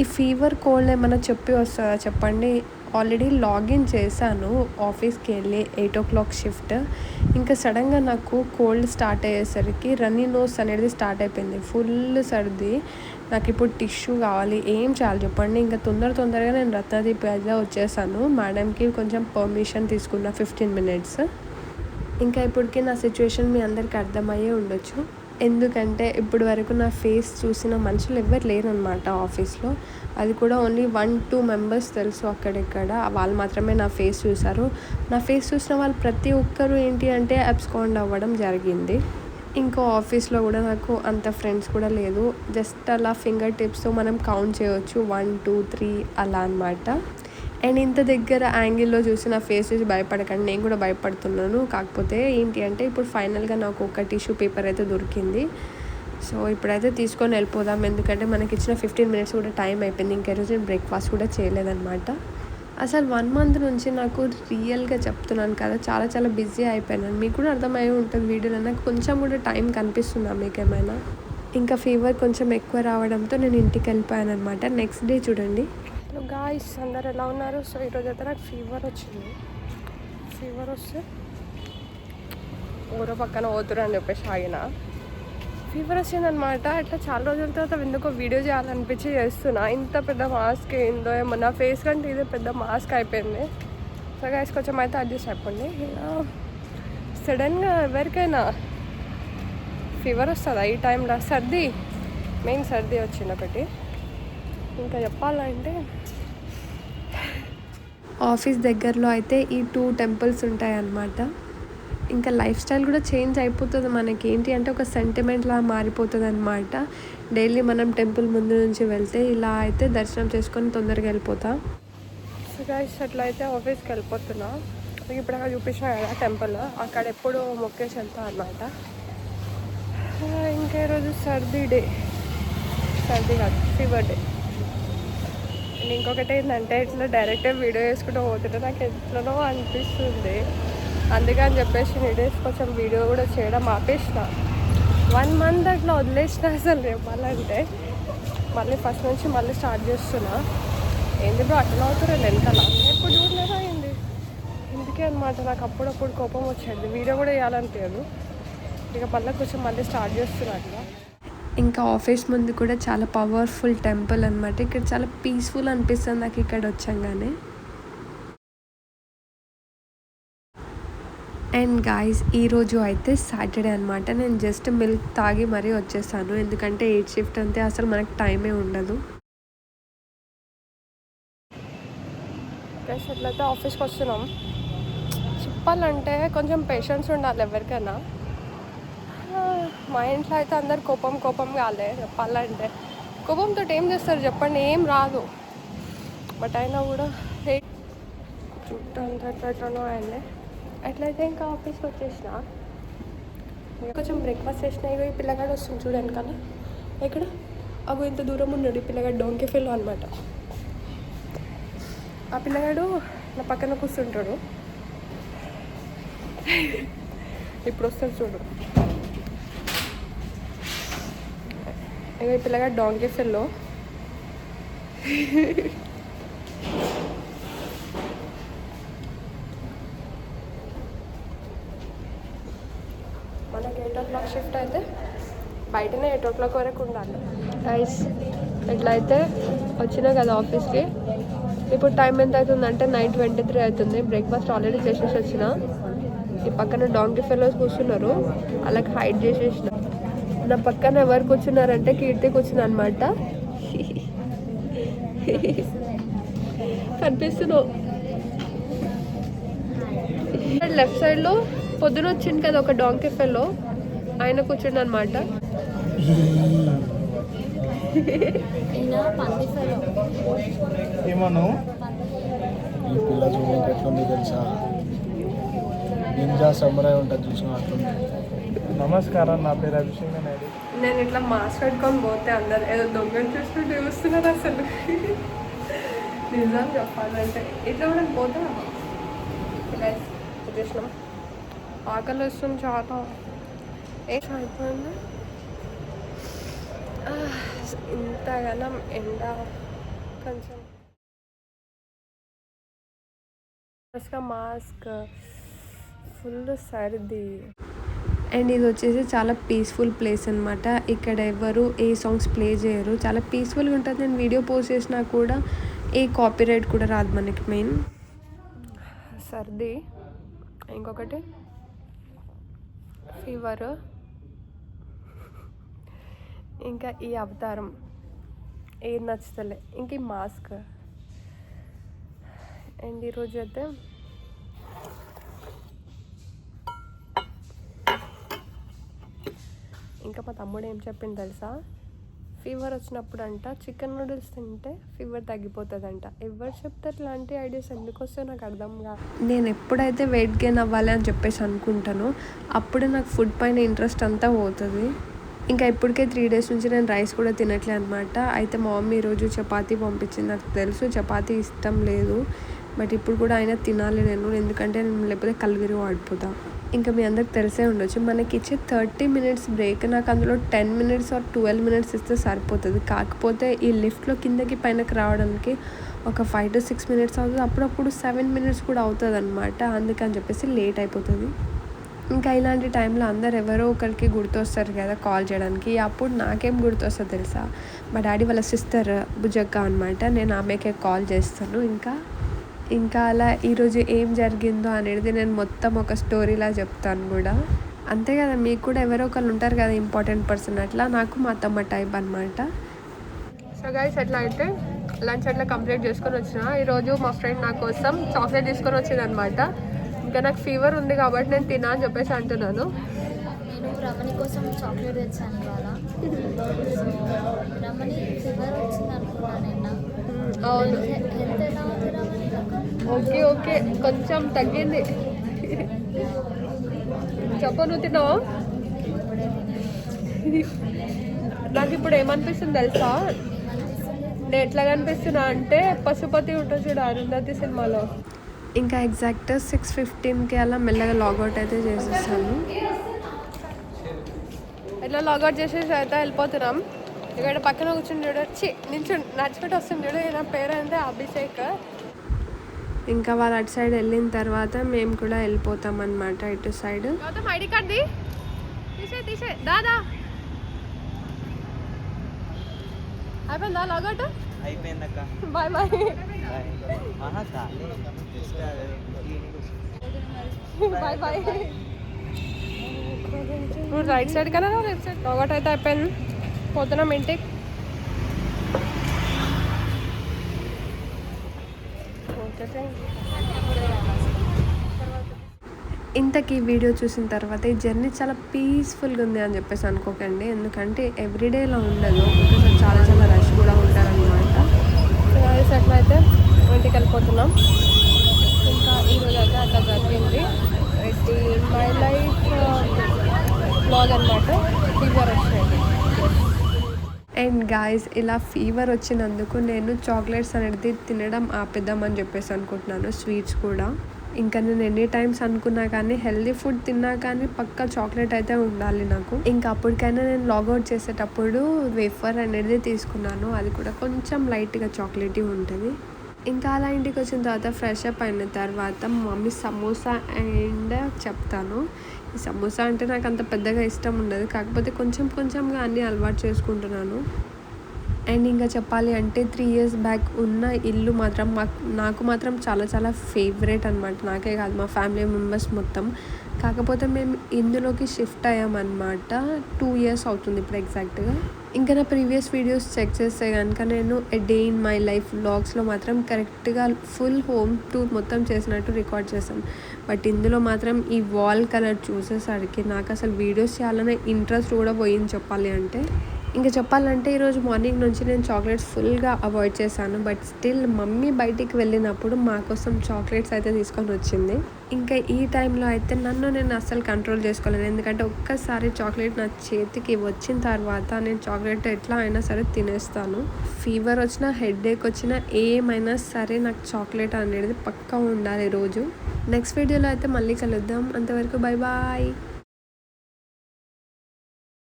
ఈ fever cold ఏమైనా చెప్పి వస్తుందా చెప్పండి. ఆల్రెడీ లాగిన్ చేశాను ఆఫీస్కి వెళ్ళి 8 o'clock షిఫ్ట్. ఇంకా సడన్గా నాకు కోల్డ్ స్టార్ట్ అయ్యేసరికి రన్నీ నోస్ అనేది స్టార్ట్ అయిపోయింది. ఫుల్ సర్ది. నాకు ఇప్పుడు టిష్యూ కావాలి. ఏం చేయాలి చెప్పండి. ఇంకా తొందరగా నేను రత్నదీప్ వచ్చేసాను. మేడంకి కొంచెం పర్మిషన్ తీసుకున్న 15 minutes. ఇంకా ఇప్పటికీ నా సిచ్యువేషన్ మీ అందరికి అర్థమయ్యే ఉండొచ్చు. ఎందుకంటే ఇప్పటి వరకు నా ఫేస్ చూసిన మనుషులు ఎవ్వరు లేరనమాట ఆఫీస్లో. అది కూడా ఓన్లీ 1-2 members తెలుసు అక్కడిక్కడ. వాళ్ళు మాత్రమే నా ఫేస్ చూసారు. నా ఫేస్ చూసిన వాళ్ళు ప్రతి ఒక్కరు ఏంటి అంటే అబ్స్కాండ్ అవ్వడం జరిగింది. ఇంకో ఆఫీస్లో కూడా నాకు అంత ఫ్రెండ్స్ కూడా లేదు. జస్ట్ అలా ఫింగర్ టిప్స్తో మనం కౌంట్ చేయవచ్చు 1, 2, 3 అలా అనమాట. అండ్ ఇంత దగ్గర యాంగిల్లో చూసి నా ఫేస్ చూసి భయపడకండి, నేను కూడా భయపడుతున్నాను. కాకపోతే ఏంటి అంటే ఇప్పుడు ఫైనల్గా నాకు ఒక టిష్యూ పేపర్ అయితే దొరికింది. సో ఇప్పుడైతే తీసుకొని వెళ్ళిపోదాం. ఎందుకంటే మనకి ఇచ్చిన 15 minutes కూడా టైం అయిపోయింది. ఇంకా రోజు నేను బ్రేక్ఫాస్ట్ కూడా చేయలేదన్నమాట. అసలు 1 month నుంచి నాకు రియల్గా చెప్తున్నాను కదా, చాలా బిజీ అయిపోయినాను. మీకు కూడా అర్థమయ్యే ఉంటుంది వీడియోలో. నాకు కొంచెం కూడా టైం కనిపిస్తుందా మీకు ఏమైనా? ఇంకా ఫీవర్ కొంచెం ఎక్కువ రావడంతో నేను ఇంటికి వెళ్ళిపోయాను అనమాట. నెక్స్ట్ డే చూడండి. హలో గాయ్స్, అందరు ఎలా ఉన్నారు? సో ఈరోజు అయితే నాకు ఫీవర్ వచ్చింది. ఫీవర్ వస్తే ఊరో పక్కన పోతురు అని చెప్పేసి ఆగిన. ఫీవర్ వచ్చిందనమాట. అట్లా చాలా రోజుల తర్వాత ఎందుకో వీడియో చేయాలనిపించి చేస్తున్నా. ఇంత పెద్ద మాస్క్ ఏందో ఏమో, నా ఫేస్ కంటే ఇదే పెద్ద మాస్క్ అయిపోయింది. సో గాయ్స్ కొంచెం అయితే అడ్జస్ట్ అయిపోండి. సడన్గా ఎవరికైనా ఫీవర్ వస్తుందా ఈ టైంలో? సర్ది, మెయిన్ సర్ది వచ్చింది ఒకటి. ఇంకా చెప్పాలంటే ఆఫీస్ దగ్గరలో అయితే ఈ 2 temples ఉంటాయన్నమాట. ఇంకా లైఫ్ స్టైల్ కూడా చేంజ్ అయిపోతుంది. మనకి ఏంటి అంటే ఒక సెంటిమెంట్లా మారిపోతుంది అనమాట. డైలీ మనం టెంపుల్ ముందు నుంచి వెళ్తే ఇలా అయితే దర్శనం చేసుకొని తొందరగా వెళ్ళిపోతాం. సో గైస్ అట్లా అయితే ఆఫీస్కి వెళ్ళిపోతున్నా. ఇప్పుడు అక్కడ చూపించిన కదా టెంపుల్, అక్కడ ఎప్పుడు మొక్కేసి వెళ్తాం అనమాట. ఇంకా ఈరోజు సర్ది కాదు ఫీవర్ డే. ఇంకొకటి ఏంటంటే ఇట్లా డైరెక్ట్గా వీడియో వేసుకుంటూ పోతుంటే నాకు ఎట్లనో అనిపిస్తుంది. అందుకని చెప్పేసి డేస్ కొంచెం వీడియో కూడా చేయడం ఆపేసిన. 1 month అట్లా వదిలేసిన. అసలు చెప్పాలంటే మళ్ళీ ఫస్ట్ నుంచి మళ్ళీ స్టార్ట్ చేస్తున్నా. ఏంది బ్రో అట్లా అవుతారు వెనకాల ఎప్పుడు చూడలేదా అయింది. ఇందుకే అనమాట నాకు అప్పుడప్పుడు కోపం వచ్చేది. వీడియో కూడా వేయాలనిపించదు. ఇక మళ్ళీ స్టార్ట్ చేస్తున్నా అట్లా. ఇంకా ఆఫీస్ ముందు కూడా చాలా పవర్ఫుల్ టెంపుల్ అనమాట. ఇక్కడ చాలా పీస్ఫుల్ అనిపిస్తుంది నాకు ఇక్కడ వచ్చంగానే. అండ్ గాయ్స్ ఈరోజు అయితే సాటర్డే అనమాట. నేను జస్ట్ మిల్క్ తాగి మరీ వచ్చేసాను. ఎందుకంటే 8 shift అంతే, అసలు మనకు టైమే ఉండదు. గైస్ అట్లయితే ఆఫీస్కి వస్తున్నాం. చెప్పాలంటే కొంచెం పేషెన్స్ ఉండాలి ఎవరికైనా. మా ఇంట్లో అయితే అందరు కోపం కాలే. చెప్పాలంటే కోపంతో ఏం చేస్తారు చెప్పండి, ఏం రాదు. బట్ అయినా కూడా చుట్టూ అంతట్లనో అయింది. అట్లయితే ఇంకా ఆఫీస్కి వచ్చేసిన. కొంచెం బ్రేక్ఫాస్ట్ చేసిన. ఇగో ఈ పిల్లగాడు వస్తుంది చూడండి కదా, ఎక్కడ అగో ఇంత దూరం ఉన్నాడు. ఈ పిల్లగాడు డోంకి ఫెల్లో అనమాట. ఆ పిల్లగాడు నా పక్కన కూర్చుంటాడు. ఇప్పుడు వస్తాడు చూడు. ఇక ఈ పిల్లగా డాంకీ ఫెల్లో. మనకి 8 o'clock షిఫ్ట్ అయితే బయటనే 8 o'clock వరకు ఉండాలి. గైస్ ఎట్లయితే వచ్చినా కదా ఆఫీస్కి. ఇప్పుడు టైం ఎంత అవుతుందంటే 9:23 అవుతుంది. బ్రేక్ఫాస్ట్ ఆల్రెడీ చేసేసి వచ్చిన. ఈ పక్కన డాంకీ ఫెలోస్ కూర్చున్నారు, అలాగే హైడ్ చేసేసిన. నా పక్కన ఎవరు కూర్చున్నారంటే కీర్తి కూర్చున్నా అనమాట. కనిపిస్తున్నావు. లెఫ్ట్ సైడ్లో పొద్దున వచ్చింది కదా ఒక డాంకీ ఫెలో, ఆయన కూర్చుండు అనమాట. ఈ పిల్ల చూడడానికి ఎట్లుంది తెలుసా? నింజా సమురాయ్ ఉంటుంది చూసిన అట్లుంది. నమస్కారం, నా పేరు అభిషేక్ నాయుడు. నేను ఇట్లా మాస్క్ పెట్టుకొని పోతే అందరు ఏదో దొంగలు చూస్తుంటే చూస్తున్నారు. అసలు నిజం చెప్పాలంటే ఇట్లా కూడా పోతాం. చేసినాం. ఆకలి వస్తుంది చాలా. అయిపోయింది. ఇంతగానం ఎండ కొంచెం మాస్క్ ఫుల్ సర్ది. అండ్ ఇది వచ్చేసి చాలా పీస్ఫుల్ ప్లేస్ అనమాట. ఇక్కడ ఎవరు ఏ సాంగ్స్ ప్లే చేయరు, చాలా పీస్ఫుల్గా ఉంటుంది. నేను వీడియో పోస్ట్ చేసినా కూడా ఏ కాపీరైట్ కూడా రాదు మనకి. మెయిన్ సర్ది, ఇంకొకటి ఫీవర్, ఇంకా ఈ అవతారం ఏది నచ్చుతలే, ఇంక ఈ మాస్క్. అండ్ ఈరోజు అయితే ఇంకా మా తమ్ముడు ఏం చెప్పింది తెలుసా, ఫీవర్ వచ్చినప్పుడు అంట చికెన్ నూడిల్స్ తింటే ఫీవర్ తగ్గిపోతుందంట. ఎవరు చెప్తారు ఇలాంటి ఐడియాస్? ఎందుకు వస్తాయో నాకు అర్థం కాదు. నేను ఎప్పుడైతే వెయిట్ గెయిన్ అవ్వాలి అని చెప్పేసి అనుకుంటానో అప్పుడే నాకు ఫుడ్ పైన ఇంట్రెస్ట్ అంతా పోతుంది. ఇంకా ఇప్పటికే 3 days నుంచి నేను రైస్ కూడా తినట్లే అనమాట. అయితే మా మమ్మీ ఈరోజు చపాతీ పంపించింది. నాకు తెలుసు చపాతీ ఇష్టం లేదు, బట్ ఇప్పుడు కూడా అయినా తినాలి నేను, ఎందుకంటే నేను లేకపోతే కలుగురి వాడిపోతా. ఇంకా మీ అందరికి తెలిసే ఉండొచ్చు, మనకి ఇచ్చే 30 minutes బ్రేక్ నాకు అందులో 10 minutes or 12 minutes ఇస్తే సరిపోతుంది. కాకపోతే ఈ లిఫ్ట్లో కిందకి పైనకి రావడానికి ఒక 5 to 6 minutes అవుతుంది, అప్పుడప్పుడు 7 minutes కూడా అవుతుంది అనమాట. అందుకని చెప్పేసి లేట్ అయిపోతుంది. ఇంకా ఇలాంటి టైంలో అందరు ఎవరో ఒకరికి గుర్తొస్తారు కదా కాల్ చేయడానికి. అప్పుడు నాకేం గుర్తొస్తుంది తెలుసా, మా డాడీ వాళ్ళ సిస్టర్ బుజ్జక్క అనమాట. నేను ఆమెకే కాల్ చేస్తాను. ఇంకా అలా ఈరోజు ఏం జరిగిందో అనేది నేను మొత్తం ఒక స్టోరీలా చెప్తాను కూడా. అంతే కదా, మీకు కూడా ఎవరో ఒకళ్ళు ఉంటారు కదా ఇంపార్టెంట్ పర్సన్. అట్లా నాకు మా అత్తమ్మ టైప్ అనమాట. సో గైస్, ఎట్లా అయితే లంచ్ అట్లా కంప్లీట్ చేసుకొని వచ్చిన. ఈరోజు మా ఫ్రెండ్ నా కోసం చాక్లెట్ తీసుకొని వచ్చింది అనమాట. ఇంకా నాకు ఫీవర్ ఉంది కాబట్టి నేను తినా అని చెప్పేసి అంటున్నాను. నేను రమణి కోసం చాక్లెట్ తెచ్చాను ఇవాళ. రమణి ఫీవర్ వచ్చింది అనుకున్నాను నిన్న. అవును, హెల్త్ ఎలా ఉంది రమణి? ఓకే కొంచెం తగ్గింది. చెప్పు, నువ్వు తిన్నావా? నాకు ఇప్పుడు ఏమనిపిస్తుంది తెలుసా, నేను ఎట్లా కనిపిస్తున్నా అంటే పశుపతి ఉంటుంది చూడు అరుంధతి సినిమాలో. ఇంకా ఎగ్జాక్ట్ 6:15కి అలా మెల్లగా లాగౌట్ అయితే చేసేసాను. ఎట్లా లాగౌట్ చేసేసి అయితే వెళ్ళిపోతున్నాం. ఇక్కడ పక్కన కూర్చుని చూడు, నడిచిపెట్టి వస్తుంది చూడు, నా పేరు అంటే అభిషేక్. ఇంకా వాళ్ళు అటు సైడ్ వెళ్ళిన తర్వాత మేము కూడా వెళ్ళిపోతాం అన్నమాట ఇటు సైడ్. ఐడి కార్డ్ది తీసే దాదా అయిపోయిందా లాగౌట్? అయిపోయిందక్క. Bye bye. Bye bye. ఇప్పుడు రైట్ సైడ్ కదా లెఫ్ట్ సైడ్? లాగౌట్ అయితే అయిపోయింది, పోతున్నాం ఇంటికి. ఇంతకీ వీడియో చూసిన తర్వాత ఈ జర్నీ చాలా పీస్ఫుల్గా ఉంది అని చెప్పేసి అనుకోకండి, ఎందుకంటే ఎవ్రీడే ఇలా ఉండదు, ఒకసారి చాలా చాలా రష్ కూడా ఉంటారనమాట. ఎట్లయితే ఇంటికి వెళ్ళిపోతున్నాం. ఇంకా ఈరోజు అయితే అట్లా జరిగింది. మై లైఫ్ బ్లాగ్ అనమాట. ఫీవర్ వచ్చింది. అండ్ గాయస్, ఇలా ఫీవర్ వచ్చినందుకు నేను చాక్లెట్స్ అనేది తినడం ఆపేద్దామని చెప్పేసి అనుకుంటున్నాను, స్వీట్స్ కూడా. ఇంకా నేను ఎన్ని టైమ్స్ అనుకున్నా కానీ హెల్దీ ఫుడ్ తిన్నా కానీ పక్కా చాక్లెట్ అయితే ఉండాలి నాకు. ఇంకా అప్పటికైనా నేను లాగౌట్ చేసేటప్పుడు వేఫర్ అనేది తీసుకున్నాను, అది కూడా కొంచెం లైట్గా చాక్లెటీ ఉంటుంది. ఇంకా అలా ఇంటికి వచ్చిన తర్వాత ఫ్రెష్ అప్ అయిన తర్వాత మా మమ్మీ సమోసా అండ్ చెప్తాను. ఈ సమోసా అంటే నాకు అంత పెద్దగా ఇష్టం ఉండదు, కాకపోతే కొంచెంగా అన్నీ అలవాటు చేసుకుంటున్నాను. అండ్ ఇంకా చెప్పాలి అంటే 3 years బ్యాక్ ఉన్న ఇల్లు మాత్రం నాకు మాత్రం చాలా చాలా ఫేవరెట్ అనమాట. నాకే కాదు, మా ఫ్యామిలీ మెంబర్స్ మొత్తం. కాకపోతే మేము ఇందులోకి షిఫ్ట్ అయ్యామన్నమాట. 2 years అవుతుంది ఇప్పుడు ఎగ్జాక్ట్గా. ఇంకా నా ప్రీవియస్ వీడియోస్ చెక్ చేస్తే కనుక నేను a day in my life వ్లాగ్స్లో మాత్రం కరెక్ట్గా ఫుల్ హోమ్ టూర్ మొత్తం చేసినట్టు రికార్డ్ చేశాను. బట్ ఇందులో మాత్రం ఈ వాల్ కలర్ చూసేసరికి నాకు అసలు వీడియోస్ చేయాలనే ఇంట్రెస్ట్ కూడా పోయింది చెప్పాలి అంటే. ఇంకా చెప్పాలంటే ఈరోజు మార్నింగ్ నుంచి నేను చాక్లెట్స్ ఫుల్గా అవాయిడ్ చేశాను. బట్ స్టిల్ మమ్మీ బయటికి వెళ్ళినప్పుడు మా కోసం చాక్లెట్స్ అయితే తీసుకొని వచ్చింది. ఇంకా ఈ టైంలో అయితే నన్ను నేను అస్సలు కంట్రోల్ చేసుకోలేను, ఎందుకంటే ఒక్కసారి చాక్లెట్ నా చేతికి వచ్చిన తర్వాత నేను చాక్లెట్ ఎట్లా అయినా సరే తినేస్తాను. ఫీవర్ వచ్చినా, హెడేక్ వచ్చినా, ఏమైనా సరే నాకు చాక్లెట్ అనేది పక్కా ఉండాలి రోజు. నెక్స్ట్ వీడియోలో అయితే మళ్ళీ కలుద్దాం. అంతవరకు బాయ్ బాయ్.